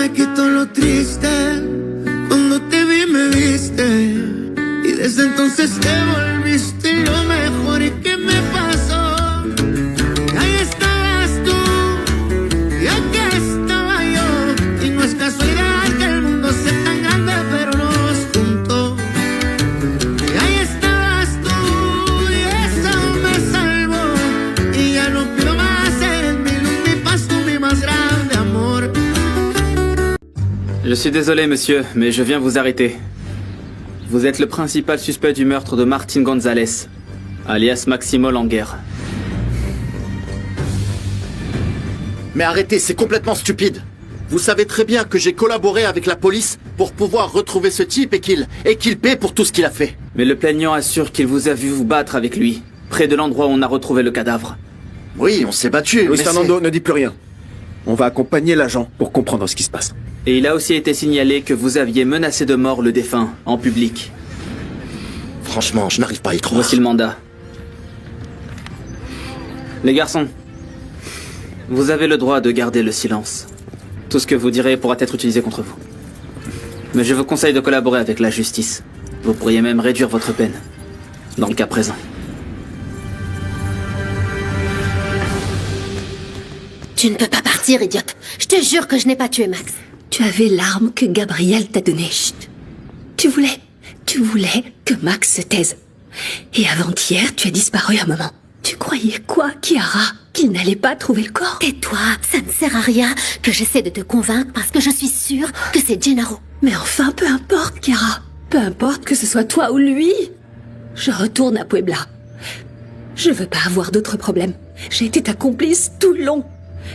me quitó lo triste. Cuando te vi me viste. Y desde entonces te volviste lo mejor. ¿Y qué me pasó? Y ahí estabas tú. Y aquí estaba yo. Y no es casualidad que el mundo sea tan grande, pero nos juntó. Y ahí estabas tú. Y eso me salvó. Y ya no pido más. Eres mi luz, mi paz, tú mi más grande amor. Je suis désolé, monsieur, mais je viens vous arrêter. Vous êtes le principal suspect du meurtre de Martin Gonzalez, alias Maximo Langer. Mais arrêtez, c'est complètement stupide. Vous savez très bien que j'ai collaboré avec la police pour pouvoir retrouver ce type et qu'il paie pour tout ce qu'il a fait. Mais le plaignant assure qu'il vous a vu vous battre avec lui, près de l'endroit où on a retrouvé le cadavre. Oui, on s'est battu, Luis mais Fernando, ne dis plus rien. On va accompagner l'agent pour comprendre ce qui se passe. Et il a aussi été signalé que vous aviez menacé de mort le défunt, en public. Franchement, je n'arrive pas à y croire. Voici le mandat. Les garçons, vous avez le droit de garder le silence. Tout ce que vous direz pourra être utilisé contre vous. Mais je vous conseille de collaborer avec la justice. Vous pourriez même réduire votre peine, dans le cas présent. Tu ne peux pas partir, idiote. Je te jure que je n'ai pas tué Max. Tu avais l'arme que Gabriel t'a donnée. Chut. Tu voulais que Max se taise. Et avant-hier, tu as disparu un moment. Tu croyais quoi, Chiara? Qu'il n'allait pas trouver le corps? Tais-toi, ça ne sert à rien que j'essaie de te convaincre parce que je suis sûre que c'est Gennaro. Mais enfin, peu importe, Chiara. Peu importe que ce soit toi ou lui. Je retourne à Puebla. Je veux pas avoir d'autres problèmes. J'ai été ta complice tout le long.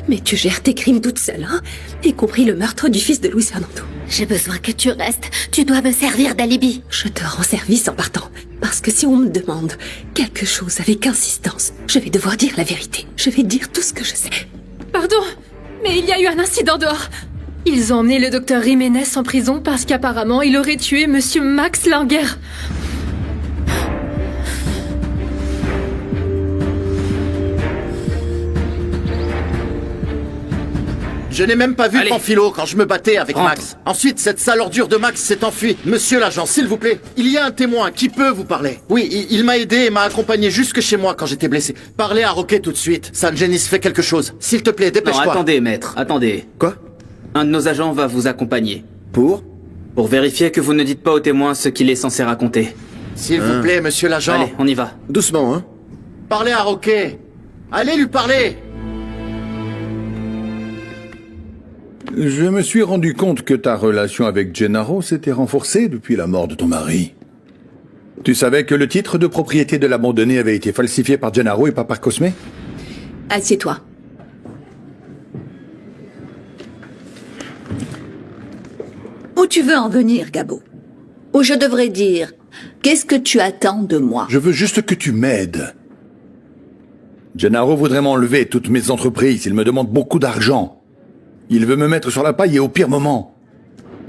Mais tu gères tes crimes toute seule, hein? Y compris le meurtre du fils de Luis Fernando. J'ai besoin que tu restes. Tu dois me servir d'alibi. Je te rends service en partant. Parce que si on me demande quelque chose avec insistance, je vais devoir dire la vérité. Je vais dire tout ce que je sais. Pardon, mais il y a eu un incident dehors. Ils ont emmené le docteur Jiménez en prison parce qu'apparemment il aurait tué Monsieur Max Langer. Je n'ai même pas vu Allez. Panfilo quand je me battais avec Rentre. Max. Ensuite, cette sale ordure de Max s'est enfuie. Monsieur l'agent, s'il vous plaît, il y a un témoin qui peut vous parler. Oui, il m'a aidé et m'a accompagné jusque chez moi quand j'étais blessé. Parlez à Roquet tout de suite. San Genis fait quelque chose. S'il te plaît, Non, dépêche-toi. attendez, maître, attendez. Quoi? Un de nos agents va vous accompagner. Pour? Pour vérifier que vous ne dites pas au témoin ce qu'il est censé raconter. S'il vous plaît, monsieur l'agent. Allez, on y va. Doucement, hein? Parlez à Roquet. Allez lui parler. Je me suis rendu compte que ta relation avec Gennaro s'était renforcée depuis la mort de ton mari. Tu savais que le titre de propriété de l'abandonné avait été falsifié par Gennaro et pas par Cosme? Assieds-toi. Où tu veux en venir, Gabo? Ou je devrais dire, qu'est-ce que tu attends de moi? Je veux juste que tu m'aides. Gennaro voudrait m'enlever toutes mes entreprises. Il me demande beaucoup d'argent. Il veut me mettre sur la paille et au pire moment.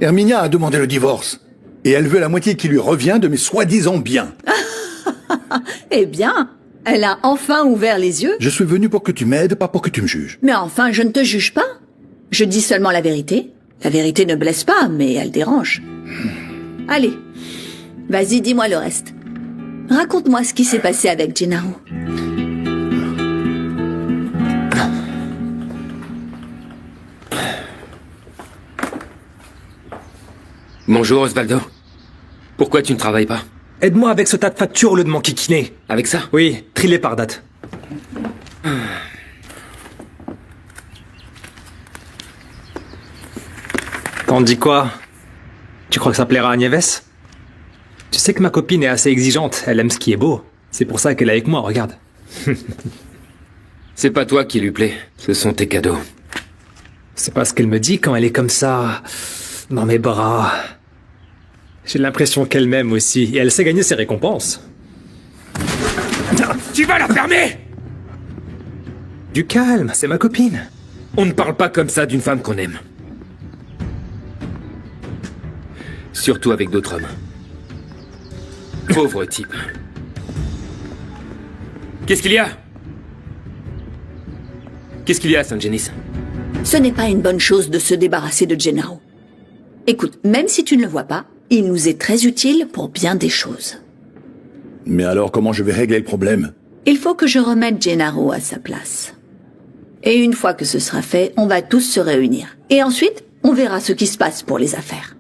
Herminia a demandé le divorce. Et elle veut la moitié qui lui revient de mes soi-disant biens. Eh bien, elle a enfin ouvert les yeux. Je suis venu pour que tu m'aides, pas pour que tu me juges. Mais enfin, je ne te juge pas. Je dis seulement la vérité. La vérité ne blesse pas, mais elle dérange. Allez, vas-y, dis-moi le reste. Raconte-moi ce qui s'est passé avec Gennaro. Bonjour Osvaldo. Pourquoi tu ne travailles pas? Aide-moi avec ce tas de factures au lieu de m'enquiquiner. Avec ça? Oui, trie-les par date. T'en dis quoi? Tu crois que ça plaira à Nieves? Tu sais que ma copine est assez exigeante, elle aime ce qui est beau. C'est pour ça qu'elle est avec moi, regarde. C'est pas toi qui lui plaît, ce sont tes cadeaux. C'est pas ce qu'elle me dit quand elle est comme ça, dans mes bras. J'ai l'impression qu'elle m'aime aussi, et elle sait gagner ses récompenses. Tu vas la fermer! Du calme, c'est ma copine. On ne parle pas comme ça d'une femme qu'on aime. Surtout avec d'autres hommes. Pauvre type. Qu'est-ce qu'il y a? Qu'est-ce qu'il y a, San Genis? Ce n'est pas une bonne chose de se débarrasser de Gennaro. Écoute, même si tu ne le vois pas, il nous est très utile pour bien des choses. Mais alors, comment je vais régler le problème? Il faut que je remette Gennaro à sa place. Et une fois que ce sera fait, on va tous se réunir. Et ensuite, on verra ce qui se passe pour les affaires.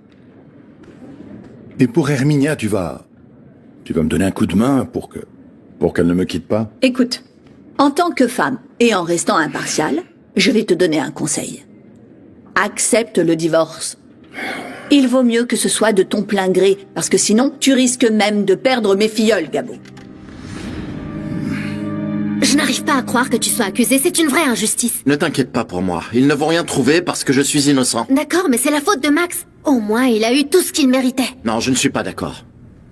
Et pour Herminia, tu vas me donner un coup de main pour qu'elle ne me quitte pas? Écoute, en tant que femme, et en restant impartiale, je vais te donner un conseil. Accepte le divorce. Il vaut mieux que ce soit de ton plein gré, parce que sinon, tu risques même de perdre mes filleuls, Gabo. Je n'arrive pas à croire que tu sois accusé, c'est une vraie injustice. Ne t'inquiète pas pour moi. Ils ne vont rien trouver parce que je suis innocent. D'accord, mais c'est la faute de Max. Au moins, il a eu tout ce qu'il méritait. Non, je ne suis pas d'accord.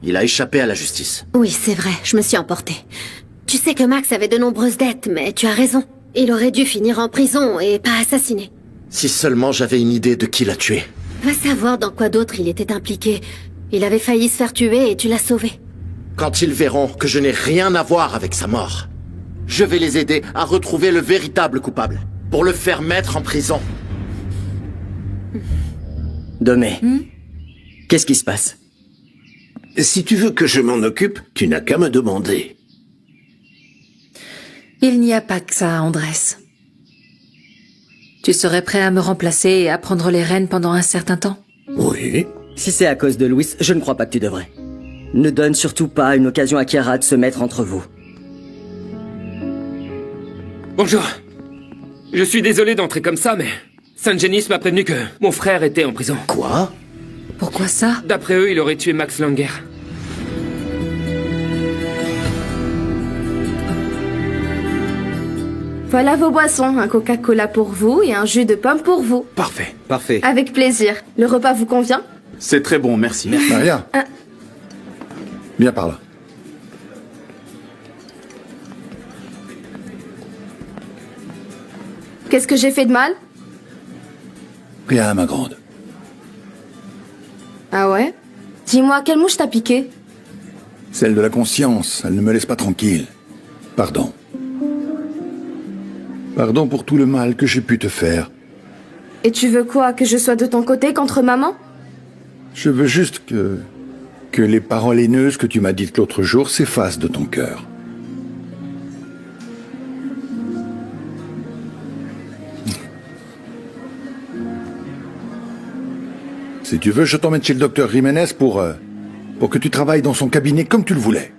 Il a échappé à la justice. Oui, c'est vrai, je me suis emportée. Tu sais que Max avait de nombreuses dettes, mais tu as raison. Il aurait dû finir en prison et pas assassiné. Si seulement j'avais une idée de qui l'a tué. Va savoir dans quoi d'autre il était impliqué. Il avait failli se faire tuer et tu l'as sauvé. Quand ils verront que je n'ai rien à voir avec sa mort, je vais les aider à retrouver le véritable coupable, pour le faire mettre en prison. Domé, qu'est-ce qui se passe? Si tu veux que je m'en occupe, tu n'as qu'à me demander. Il n'y a pas que ça, Andrés. Tu serais prêt à me remplacer et à prendre les rênes pendant un certain temps? Oui. Si c'est à cause de Louis, je ne crois pas que tu devrais. Ne donne surtout pas une occasion à Chiara de se mettre entre vous. Bonjour. Je suis désolé d'entrer comme ça, mais Saint Genis m'a prévenu que mon frère était en prison. Quoi? Pourquoi ça? D'après eux, il aurait tué Max Langer. Voilà vos boissons, un Coca-Cola pour vous et un jus de pomme pour vous. Parfait. Parfait. Avec plaisir. Le repas vous convient? C'est très bon, merci. Maria. Viens par là. Qu'est-ce que j'ai fait de mal? Rien, ma grande. Ah ouais? Dis-moi, quelle mouche t'a piqué? Celle de la conscience, elle ne me laisse pas tranquille. Pardon. Pardon pour tout le mal que j'ai pu te faire. Et tu veux quoi? Que je sois de ton côté contre maman? Je veux juste que les paroles haineuses que tu m'as dites l'autre jour s'effacent de ton cœur. Si tu veux, je t'emmène chez le docteur Jiménez pour que tu travailles dans son cabinet comme tu le voulais.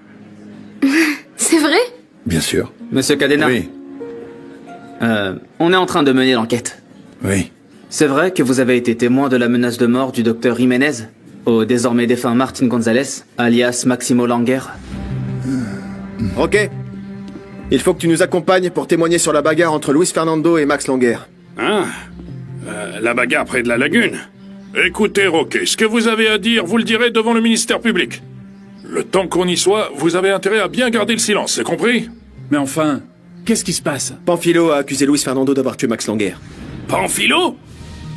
C'est vrai? Bien sûr. Monsieur Cadena. Oui. On est en train de mener l'enquête. Oui. C'est vrai que vous avez été témoin de la menace de mort du docteur Jiménez au désormais défunt Martin Gonzalez, alias Maximo Langer. Ok. Il faut que tu nous accompagnes pour témoigner sur la bagarre entre Luis Fernando et Max Langer. Hein? La bagarre près de la lagune? Écoutez, Roquet, ce que vous avez à dire, vous le direz devant le ministère public. Le temps qu'on y soit, vous avez intérêt à bien garder le silence, c'est compris? Mais enfin, qu'est-ce qui se passe? Panfilo a accusé Luis Fernando d'avoir tué Max Langer. Panfilo?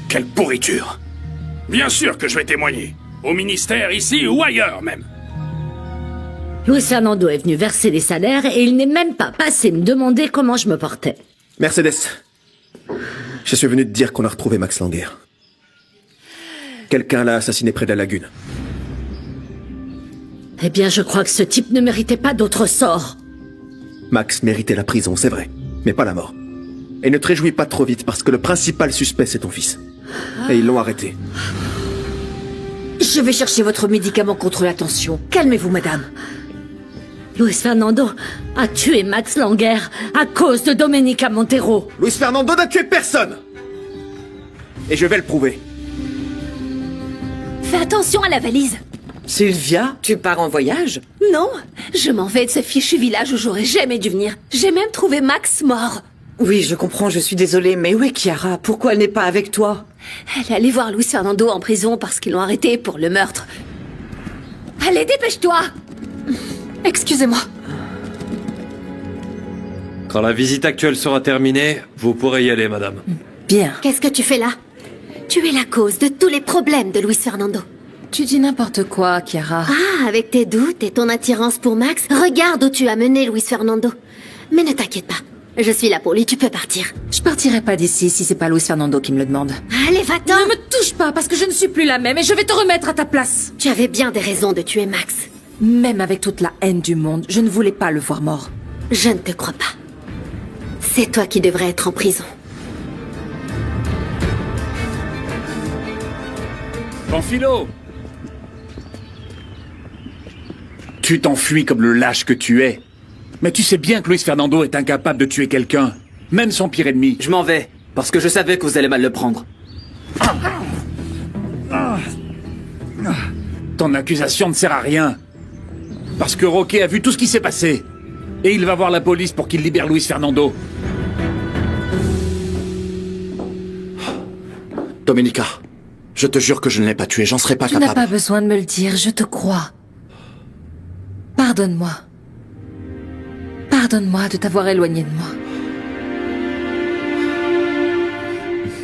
Quelle pourriture! Bien sûr que je vais témoigner. Au ministère, ici ou ailleurs même. Luis Fernando est venu verser les salaires et il n'est même pas passé me demander comment je me portais. Mercedes, je suis venu te dire qu'on a retrouvé Max Langer. Quelqu'un l'a assassiné près de la lagune. Eh bien, je crois que ce type ne méritait pas d'autre sort. Max méritait la prison, c'est vrai, mais pas la mort. Et ne te réjouis pas trop vite, parce que le principal suspect, c'est ton fils. Et ils l'ont arrêté. Je vais chercher votre médicament contre la tension. Calmez-vous, madame. Luis Fernando a tué Max Langer à cause de Domenica Montero. Luis Fernando n'a tué personne! Et je vais le prouver. Fais attention à la valise. Sylvia, tu pars en voyage? Non, je m'en vais de ce fichu village où j'aurais jamais dû venir. J'ai même trouvé Max mort. Oui, je comprends, je suis désolée, mais où est Chiara? Pourquoi elle n'est pas avec toi? Elle est allée voir Luis Fernando en prison parce qu'ils l'ont arrêté pour le meurtre. Allez, dépêche-toi! Excusez-moi. Quand la visite actuelle sera terminée, vous pourrez y aller, madame. Bien. Qu'est-ce que tu fais là? Tu es la cause de tous les problèmes de Luis Fernando. Tu dis n'importe quoi, Chiara. Ah, avec tes doutes et ton attirance pour Max, regarde où tu as mené Luis Fernando. Mais ne t'inquiète pas, Je suis là pour lui, tu peux partir. Je partirai pas d'ici si c'est pas Luis Fernando qui me le demande. Allez, va-t'en! Ne me touche pas parce que je ne suis plus la même et je vais te remettre à ta place. Tu avais bien des raisons de tuer Max. Même avec toute la haine du monde, je ne voulais pas le voir mort. Je ne te crois pas. C'est toi qui devrais être en prison. Panfilo! Tu t'enfuis comme le lâche que tu es. Mais tu sais bien que Luis Fernando est incapable de tuer quelqu'un. Même son pire ennemi. Je m'en vais, parce que je savais que vous allez mal le prendre. Ton accusation ne sert à rien. Parce que Roque a vu tout ce qui s'est passé. Et il va voir la police pour qu'il libère Luis Fernando. Domenica, je te jure que je ne l'ai pas tué, j'en serais pas Tu n'as capable. pas besoin de me le dire, je te crois. Pardonne-moi. Pardonne-moi de t'avoir éloigné de moi.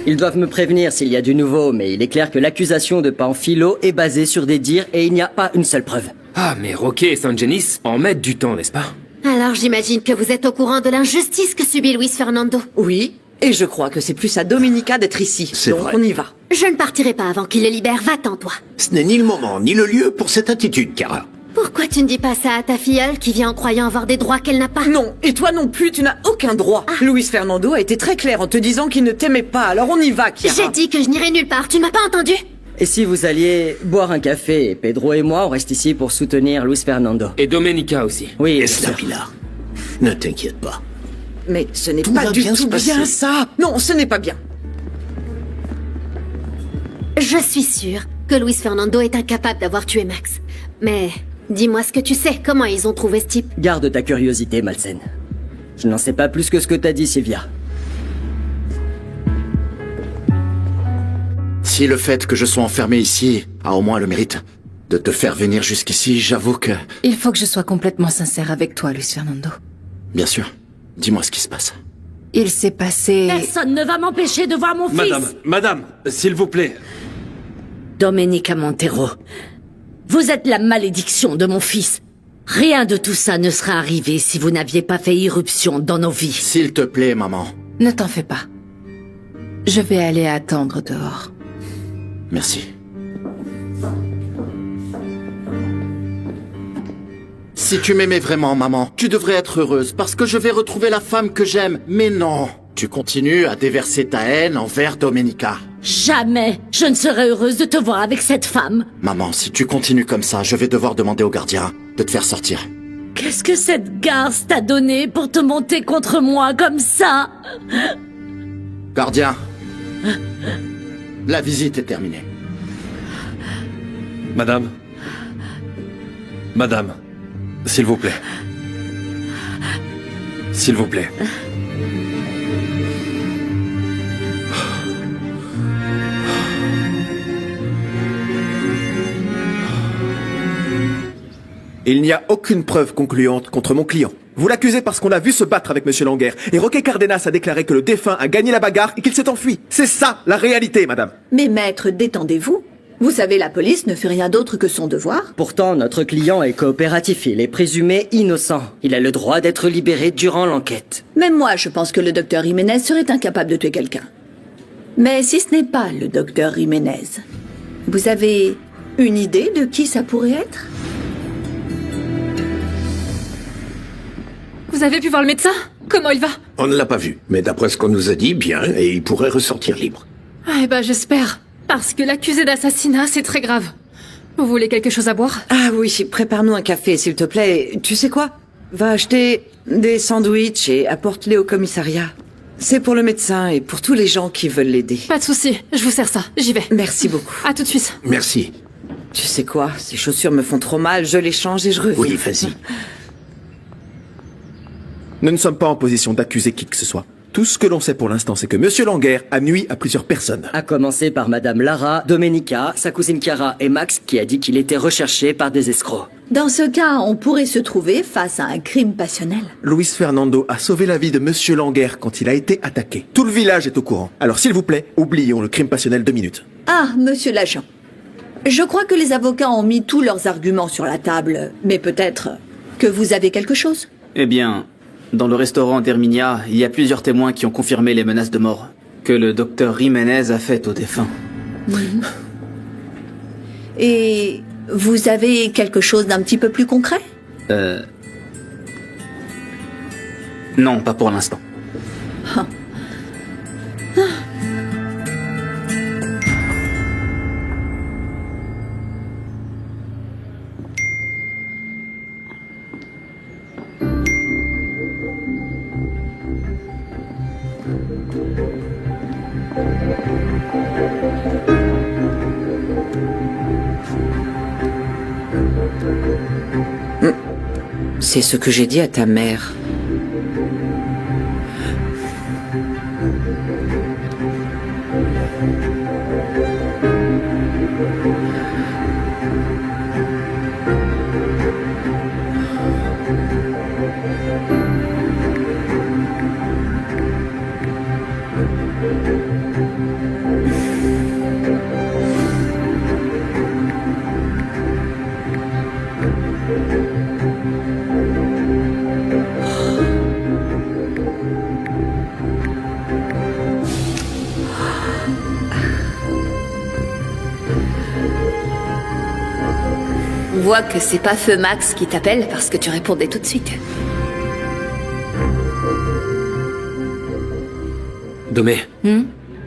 Ils doivent me prévenir s'il y a du nouveau, mais il est clair que l'accusation de Panfilo est basée sur des dires et il n'y a pas une seule preuve. Ah, mais Roque et Sangenis en mettent du temps, n'est-ce pas? Alors j'imagine que vous êtes au courant de l'injustice que subit Luis Fernando. Oui, et je crois que c'est plus à Domenica d'être ici. Donc vrai. on y va. Je ne partirai pas avant qu'il le libère, va-t'en toi. Ce n'est ni le moment, ni le lieu pour cette attitude, Kara. Pourquoi tu ne dis pas ça à ta filleule qui vient en croyant avoir des droits qu'elle n'a pas? Non, et toi non plus, tu n'as aucun droit. Luis Fernando a été très clair en te disant qu'il ne t'aimait pas, alors on y va, Chiara. J'ai dit que je n'irai nulle part, tu ne m'as pas entendu? Et si vous alliez boire un café, et Pedro et moi, on reste ici pour soutenir Luis Fernando. Et Domenica aussi. Oui, bien Laisse-la, sûr. Pilar. Ne t'inquiète pas. Mais ce n'est Tout pas va du bien tout se passer. bien ça. Non, ce n'est pas bien. Je suis sûre que Luis Fernando est incapable d'avoir tué Max. Mais dis-moi ce que tu sais, comment ils ont trouvé ce type? Garde ta curiosité, Malsen. Je n'en sais pas plus que ce que t'as dit, Sylvia. Si le fait que je sois enfermé ici a au moins le mérite de te faire venir jusqu'ici, j'avoue que... Il faut que je sois complètement sincère avec toi, Luis Fernando. Bien sûr. Dis-moi ce qui se passe. Il s'est passé... Personne ne va m'empêcher de voir mon fils. Madame, s'il vous plaît. Domenica Montero, vous êtes la malédiction de mon fils. Rien de tout ça ne serait arrivé si vous n'aviez pas fait irruption dans nos vies. S'il te plaît, maman. Ne t'en fais pas. Je vais aller attendre dehors. Merci. Si tu m'aimais vraiment, maman, tu devrais être heureuse parce que je vais retrouver la femme que j'aime. Mais non, tu continues à déverser ta haine envers Domenica. Jamais je ne serai heureuse de te voir avec cette femme. Maman, si tu continues comme ça, je vais devoir demander au gardien de te faire sortir. Qu'est-ce que cette garce t'a donné pour te monter contre moi comme ça? Gardien, la visite est terminée. Madame. Madame. S'il vous plaît. S'il vous plaît. Il n'y a aucune preuve concluante contre mon client. Vous l'accusez parce qu'on l'a vu se battre avec Monsieur Langer. Et Roque Cardenas a déclaré que le défunt a gagné la bagarre et qu'il s'est enfui. C'est ça, la réalité, madame. Mais maître, détendez-vous. Vous savez, la police ne fait rien d'autre que son devoir. Pourtant, notre client est coopératif. Il est présumé innocent. Il a le droit d'être libéré durant l'enquête. Même moi, je pense que le docteur Jiménez serait incapable de tuer quelqu'un. Mais si ce n'est pas le docteur Jiménez, vous avez une idée de qui ça pourrait être? Vous avez pu voir le médecin? Comment il va? On ne l'a pas vu, mais d'après ce qu'on nous a dit, bien, et il pourrait ressortir libre. Eh ben, j'espère. Parce que l'accusé d'assassinat, c'est très grave. Vous voulez quelque chose à boire? Ah oui, prépare-nous un café, s'il te plaît. Tu sais quoi? Va acheter des sandwichs et apporte-les au commissariat. C'est pour le médecin et pour tous les gens qui veulent l'aider. Pas de souci, je vous sers ça. J'y vais. Merci beaucoup. À tout de suite. Merci. Tu sais quoi? Ces chaussures me font trop mal, je les change et je reviens. Oui, vas-y. Nous ne sommes pas en position d'accuser qui que ce soit. Tout ce que l'on sait pour l'instant, c'est que Monsieur Langer a nui à plusieurs personnes. À commencer par Madame Lara, Domenica, sa cousine Chiara et Max qui a dit qu'il était recherché par des escrocs. Dans ce cas, on pourrait se trouver face à un crime passionnel. Luis Fernando a sauvé la vie de Monsieur Langer quand il a été attaqué. Tout le village est au courant. Alors s'il vous plaît, oublions le crime passionnel 2 minutes. Ah, monsieur l'agent. Je crois que les avocats ont mis tous leurs arguments sur la table, mais peut-être que vous avez quelque chose? Eh bien, Dans le restaurant d'Herminia, il y a plusieurs témoins qui ont confirmé les menaces de mort que le docteur Jiménez a faites aux défunts. Et vous avez quelque chose d'un petit peu plus concret? Non, pas pour l'instant. Ah. C'est ce que j'ai dit à ta mère. On voit que c'est pas Feu Max qui t'appelle parce que tu répondais tout de suite. Domé.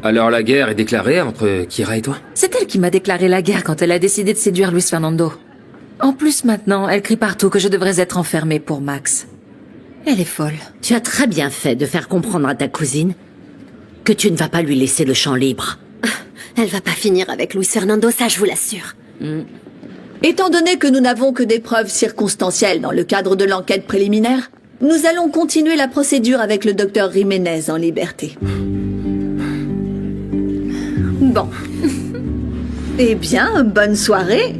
Alors la guerre est déclarée entre Kira et toi? C'est elle qui m'a déclaré la guerre quand elle a décidé de séduire Luis Fernando. En plus, maintenant, elle crie partout que je devrais être enfermée pour Max. Elle est folle. Tu as très bien fait de faire comprendre à ta cousine que tu ne vas pas lui laisser le champ libre. Elle va pas finir avec Luis Fernando, ça je vous l'assure. Étant donné que nous n'avons que des preuves circonstancielles dans le cadre de l'enquête préliminaire, nous allons continuer la procédure avec le docteur Jiménez en liberté. Bon. Eh bien, bonne soirée.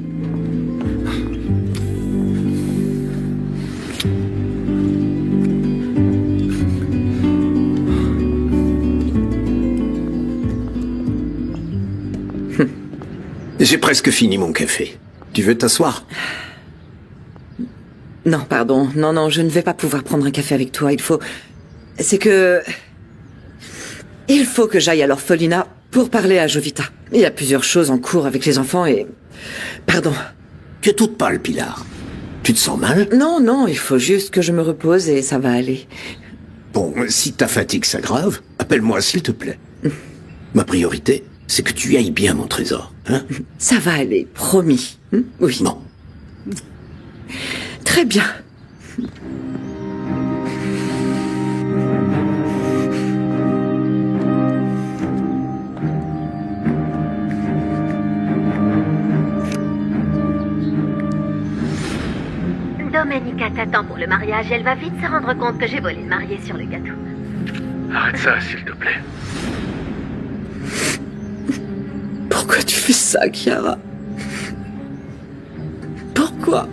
J'ai presque fini mon café. Tu veux t'asseoir? Non, pardon. Non, je ne vais pas pouvoir prendre un café avec toi. C'est que... Il faut que j'aille à l'orphelinat pour parler à Jovita. Il y a plusieurs choses en cours avec les enfants et... Pardon. Tu es toute pâle, Pilar. Tu te sens mal? Non, il faut juste que je me repose et ça va aller. Bon, si ta fatigue s'aggrave, appelle-moi s'il te plaît. Ma priorité, c'est que tu ailles bien, mon trésor. Hein? Ça va aller, promis. Oui. Bon. Très bien. Domenica t'attend pour le mariage. Elle va vite se rendre compte que j'ai volé le marié sur le gâteau. Arrête ça, s'il te plaît. Pourquoi tu fais ça, Chiara? Pourquoi?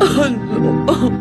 Oh non!